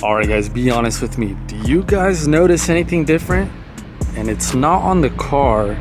All right, guys, be honest with me. Do you guys notice anything different? And it's not on the car.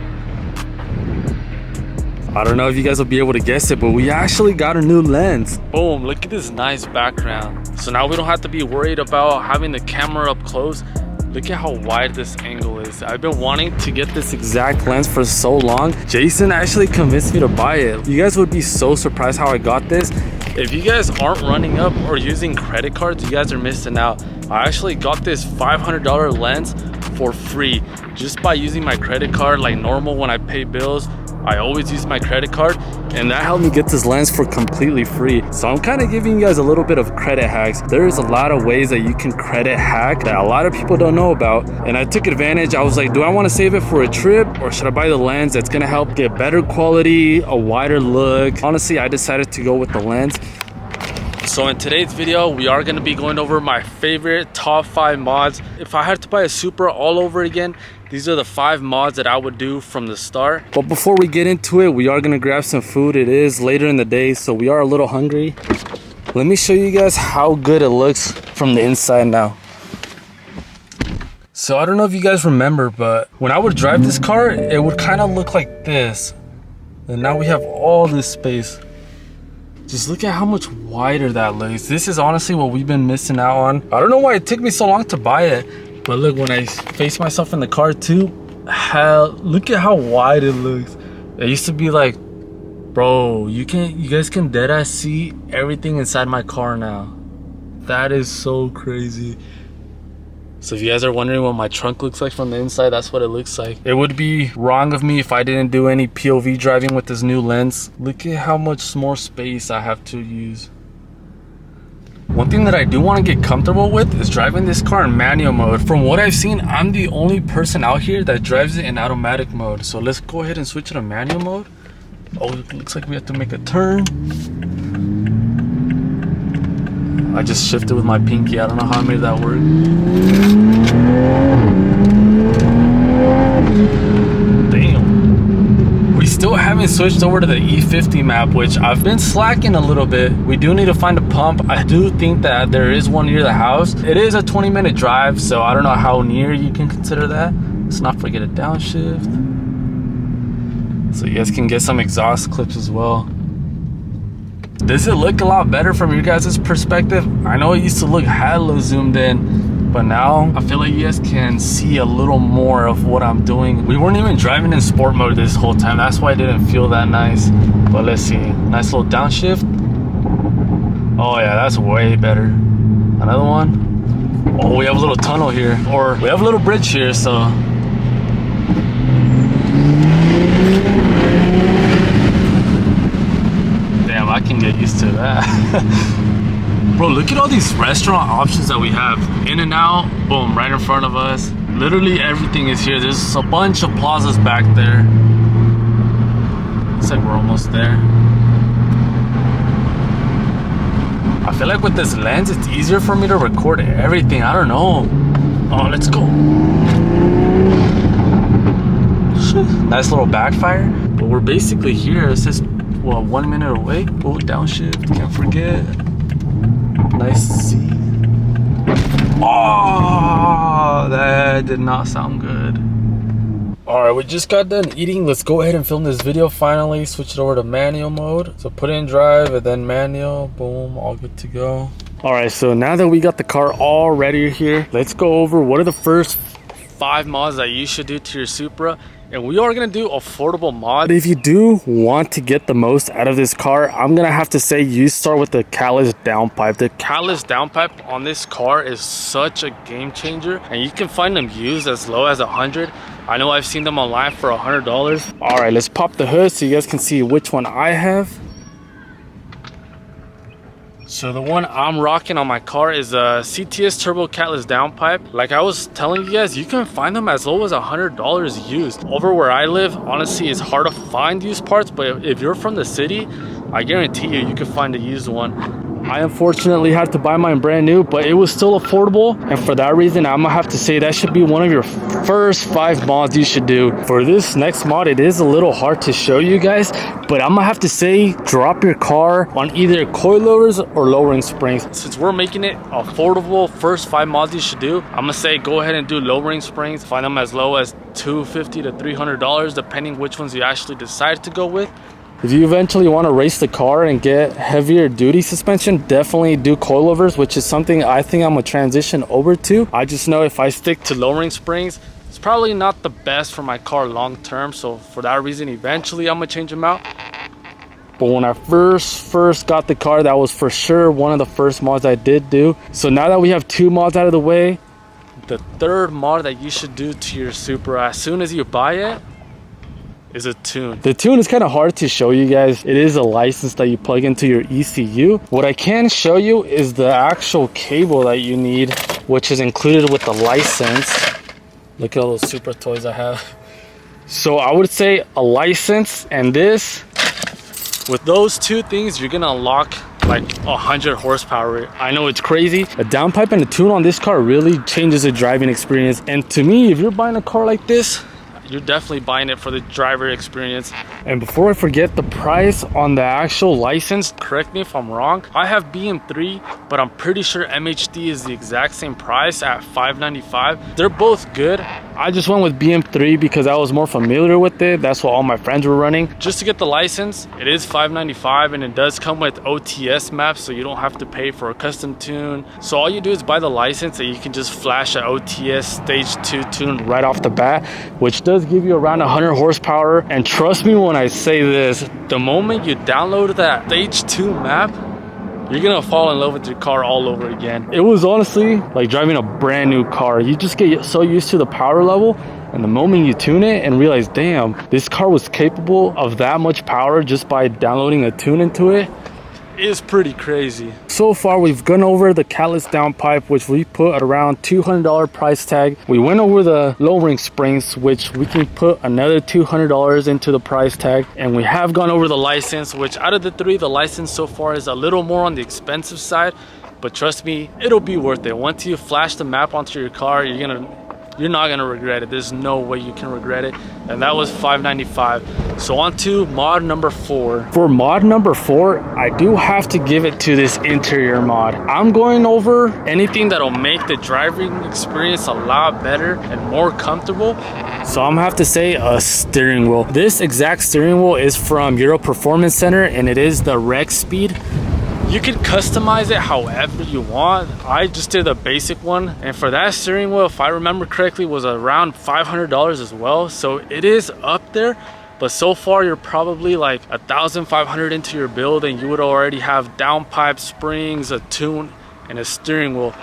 I don't know if you guys will be able to guess it, but we actually got a new lens. Boom, look at this nice background. So now we don't have to be worried about having the camera up close. Look at how wide this angle is. I've been wanting to get this exact lens for so long. Jason actually convinced me to buy it. You guys would be so surprised how I got this. If you guys aren't running up or using credit cards, you guys are missing out. I actually got this $500 lens for free just by using my credit card like normal. When I pay bills, I always use my credit card, and that helped me get this lens for completely free. So I'm kind of giving you guys a little bit of credit hacks. There's a lot of ways that you can credit hack that a lot of people don't know about, and I took advantage. I was like, do I want to save it for a trip, or should I buy the lens that's gonna help get better quality, a wider look? Honestly, I decided to go with the lens. So in today's video, we are going to be going over my favorite top 5 mods. If I had to buy a Supra all over again, these are the 5 mods that I would do from the start. But before we get into it, we are going to grab some food. It is later in the day, so we are a little hungry. Let me show you guys how good it looks from the inside now. So I don't know if you guys remember, but when I would drive this car, it would kind of look like this. And now we have all this space. Just look at how much wider that looks. This is honestly what we've been missing out on. I don't know why it took me so long to buy it, but look, when I face myself in the car too, look at how wide it looks. It used to be like, bro, you guys can deadass see everything inside my car now. That is so crazy. So if you guys are wondering what my trunk looks like from the inside, that's what it looks like. It would be wrong of me if I didn't do any POV driving with this new lens. Look at how much more space I have to use. One thing that I do want to get comfortable with is driving this car in manual mode. From what I've seen, I'm the only person out here that drives it in automatic mode. So let's go ahead and switch to manual mode. Oh, it looks like we have to make a turn. I just shifted with my pinky. I don't know how I made that work. Damn. We still haven't switched over to the E50 map, which I've been slacking a little bit. We do need to find a pump. I do think that there is one near the house. It is a 20-minute drive, so I don't know how near you can consider that. Let's not forget a downshift, so you guys can get some exhaust clips as well. Does it look a lot better from your guys' perspective? I know it used to look hella zoomed in, but now I feel like you guys can see a little more of what I'm doing. We weren't even driving in sport mode this whole time. That's why it didn't feel that nice. But let's see. Nice little downshift. Oh yeah, that's way better. Another one. Oh, we have a little tunnel here. Or we have a little bridge here, so. I can get used to that. Bro, look at all these restaurant options that we have. In and out, boom, right in front of us. Literally everything is here. There's a bunch of plazas back there. Looks like we're almost there. I feel like with this lens, it's easier for me to record everything. I don't know. Oh, let's go. Nice little backfire. But we're basically here. It says, well, 1 minute away. Oh, downshift, can't forget. Nice seat. Oh, that did not sound good. All right, we just got done eating. Let's go ahead and film this video finally. Switch it over to manual mode. So put in drive and then manual. Boom, all good to go. All right, so now that we got the car all ready here, let's go over what are the first 5 mods that you should do to your Supra. And we are going to do affordable mods. But if you do want to get the most out of this car, I'm going to have to say you start with the catalyst downpipe. The catalyst downpipe on this car is such a game changer. And you can find them used as low as $100. I know I've seen them online for $100. All right, let's pop the hood so you guys can see which one I have. So the one I'm rocking on my car is a CTS Turbo Catalyst downpipe. Like I was telling you guys, you can find them as low as $100 used. Over where I live, honestly, it's hard to find used parts, but if you're from the city, I guarantee you can find a used one. I unfortunately had to buy mine brand new, but it was still affordable. And for that reason, I'm gonna have to say that should be one of your first 5 mods you should do. For this next mod, it is a little hard to show you guys, but I'm gonna have to say drop your car on either coilovers or lowering springs. Since we're making it affordable, first 5 mods you should do, I'm gonna say go ahead and do lowering springs. Find them as low as $250 to $300, depending which ones you actually decide to go with. If you eventually want to race the car and get heavier duty suspension, definitely do coilovers, which is something I think I'm gonna transition over to. I just know if I stick to lowering springs, it's probably not the best for my car long term. So for that reason, eventually I'm gonna change them out. But when I first got the car, that was for sure one of the first mods I did do. So now that we have 2 mods out of the way, the third mod that you should do to your Supra as soon as you buy it is a tune. The tune is kind of hard to show you guys. It is a license that you plug into your ECU. What I can show you is the actual cable that you need, which is included with the license. Look at all those Supra toys I have. So I would say a license and this. With those 2 things, you're gonna unlock like 100 horsepower. I know it's crazy. A downpipe and a tune on this car really changes the driving experience. And to me, if you're buying a car like this, you're definitely buying it for the driver experience. And before I forget, the price on the actual license, correct me if I'm wrong, I have BM3, but I'm pretty sure MHD is the exact same price at $595. They're both good. I just went with BM3 because I was more familiar with it. That's what all my friends were running. Just to get the license, it is $595, and it does come with OTS maps, so you don't have to pay for a custom tune. So all you do is buy the license and you can just flash an OTS stage 2 tune right off the bat, which does give you around 100 horsepower. And trust me when I say this, the moment you download that stage 2 map, you're gonna fall in love with your car all over again. It was honestly like driving a brand new car. You just get so used to the power level, and the moment you tune it and realize, damn, this car was capable of that much power just by downloading a tune into it, is pretty crazy. So far we've gone over the catless downpipe, which we put at around $200 price tag. We went over the lowering springs, which we can put another $200 into the price tag, and we have gone over the license, which out of the 3, the license so far is a little more on the expensive side, but trust me, it'll be worth it. Once you flash the map onto your car, you're not gonna regret it. There's no way you can regret it. And that was $595. So on to mod number 4. For mod number 4, I do have to give it to this interior mod. I'm going over anything that'll make the driving experience a lot better and more comfortable. So I'm gonna have to say a steering wheel. This exact steering wheel is from Euro Performance Center, and it is the Rex Speed. You can customize it however you want. I just did a basic one, and for that steering wheel, if I remember correctly, was around $500 as well. So it is up there, but so far you're probably like $1,500 into your build, and you would already have downpipe, springs, a tune, and a steering wheel.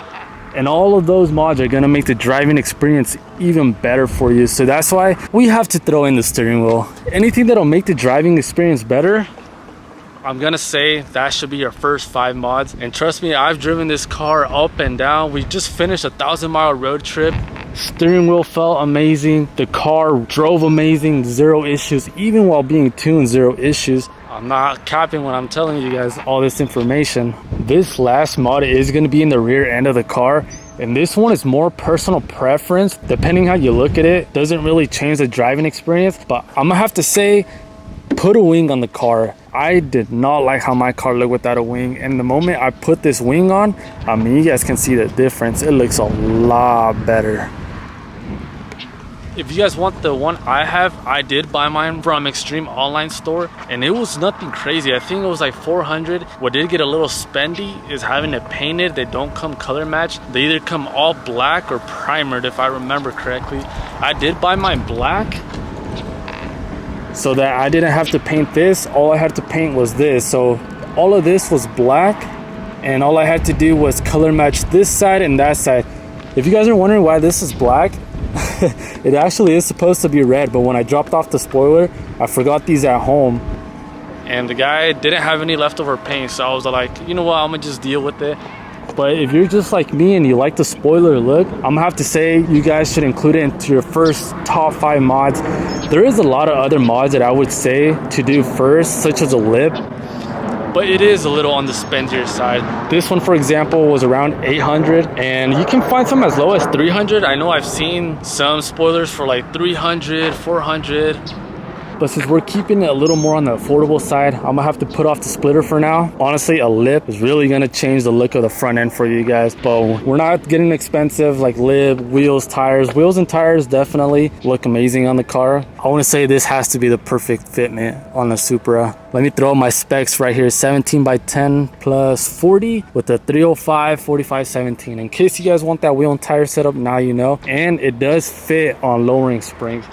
And all of those mods are gonna make the driving experience even better for you. So that's why we have to throw in the steering wheel. Anything that'll make the driving experience better, I'm gonna say that should be your first 5 mods. And trust me, I've driven this car up and down. We just finished a 1,000-mile road trip. Steering wheel felt amazing. The car drove amazing, 0 issues. Even while being tuned, 0 issues. I'm not capping when I'm telling you guys all this information. This last mod is gonna be in the rear end of the car. And this one is more personal preference. Depending how you look at it, doesn't really change the driving experience. But I'm gonna have to say, put a wing on the car. I did not like how my car looked without a wing, and the moment I put this wing on, I mean, you guys can see the difference. It looks a lot better. If you guys want the one I have, I did buy mine from Extreme Online Store, and it was nothing crazy. I think it was like $400. What did get a little spendy is having it painted. They don't come color matched. They either come all black or primered, if I remember correctly. I did buy mine black, so that I didn't have to paint this. All I had to paint was this. So all of this was black, and all I had to do was color match this side and that side. If you guys are wondering why this is black, it actually is supposed to be red, but when I dropped off the spoiler, I forgot these at home, and the guy didn't have any leftover paint, so I was like, you know what, I'm gonna just deal with it. But if you're just like me and you like the spoiler look, I'm gonna have to say you guys should include it into your first top 5 mods. There is a lot of other mods that I would say to do first, such as a lip. but it is a little on the spendier side. This one, for example, was around 800, and you can find some as low as 300. I know I've seen some spoilers for like 300, 400. But since we're keeping it a little more on the affordable side, I'm gonna have to put off the splitter for now. Honestly, a lip is really gonna change the look of the front end for you guys. But we're not getting expensive like lip, wheels, tires. Wheels and tires definitely look amazing on the car. I wanna say this has to be the perfect fitment on the Supra. Let me throw my specs right here. 17 by 10 plus 40 with the 305 45 17. In case you guys want that wheel and tire setup, now you know. And it does fit on lowering springs.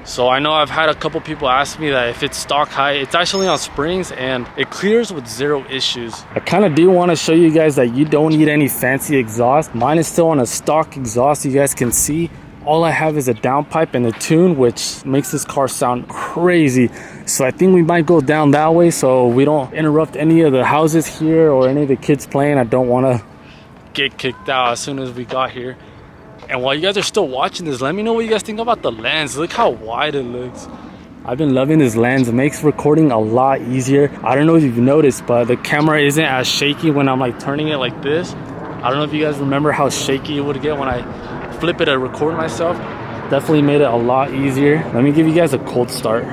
So I know I've had a couple people ask me that if it's stock height, it's actually on springs and it clears with 0 issues. I kind of do want to show you guys that you don't need any fancy exhaust. Mine is still on a stock exhaust, you guys can see. All I have is a downpipe and a tune, which makes this car sound crazy. So I think we might go down that way so we don't interrupt any of the houses here or any of the kids playing. I don't want to get kicked out as soon as we got here. And while you guys are still watching this, let me know what you guys think about the lens. Look how wide it looks. I've been loving this lens. It makes recording a lot easier. I don't know if you've noticed, but the camera isn't as shaky when I'm like turning it like this. I don't know if you guys remember how shaky it would get when I flip it to record myself. Definitely made it a lot easier. Let me give you guys a cold start.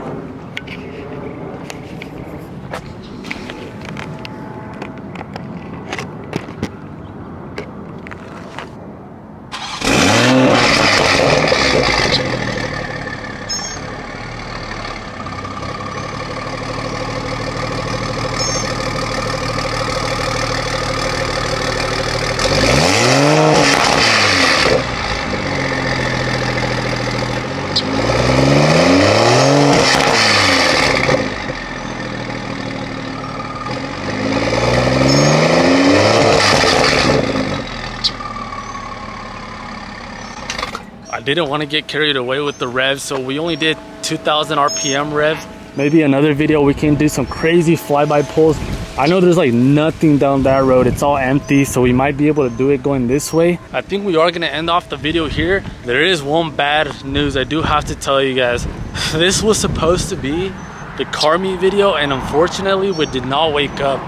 I didn't want to get carried away with the revs, so we only did 2,000 RPM revs. Maybe another video we can do some crazy flyby pulls. I know there's like nothing down that road, it's all empty, so we might be able to do it going this way. I think we are going to end off the video here. There is one bad news I do have to tell you guys. This was supposed to be the car meet video, and unfortunately we did not wake up.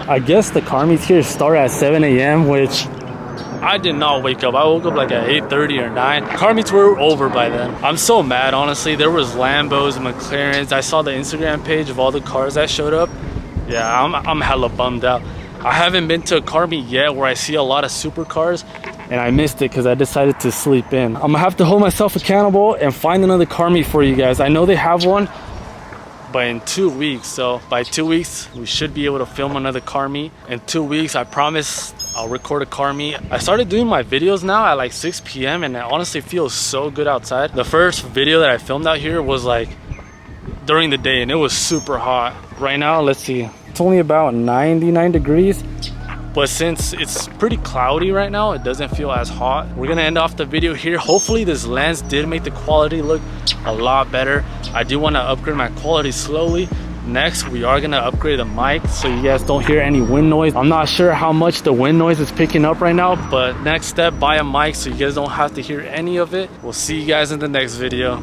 I guess the car meets here start at 7 a.m, which I did not wake up. I woke up like at 8:30 or 9. Car meets were over by then. I'm so mad, honestly. There was Lambos and McLarens. I saw the Instagram page of all the cars that showed up. Yeah, I'm hella bummed out. I haven't been to a car meet yet where I see a lot of supercars, and I missed it because I decided to sleep in. I'm gonna have to hold myself accountable and find another car meet for you guys. I know they have one, but in 2 weeks. So by 2 weeks, we should be able to film another car meet. In 2 weeks, I promise I'll record a car meet. I started doing my videos now at like 6 p.m. and it honestly feels so good outside. The first video that I filmed out here was like during the day and it was super hot. Right now, let's see, it's only about 99 degrees. But since it's pretty cloudy right now, it doesn't feel as hot. We're gonna end off the video here. Hopefully this lens did make the quality look a lot better. I do wanna upgrade my quality slowly. Next, we are gonna upgrade the mic so you guys don't hear any wind noise. I'm not sure how much the wind noise is picking up right now, but next step, buy a mic so you guys don't have to hear any of it. We'll see you guys in the next video.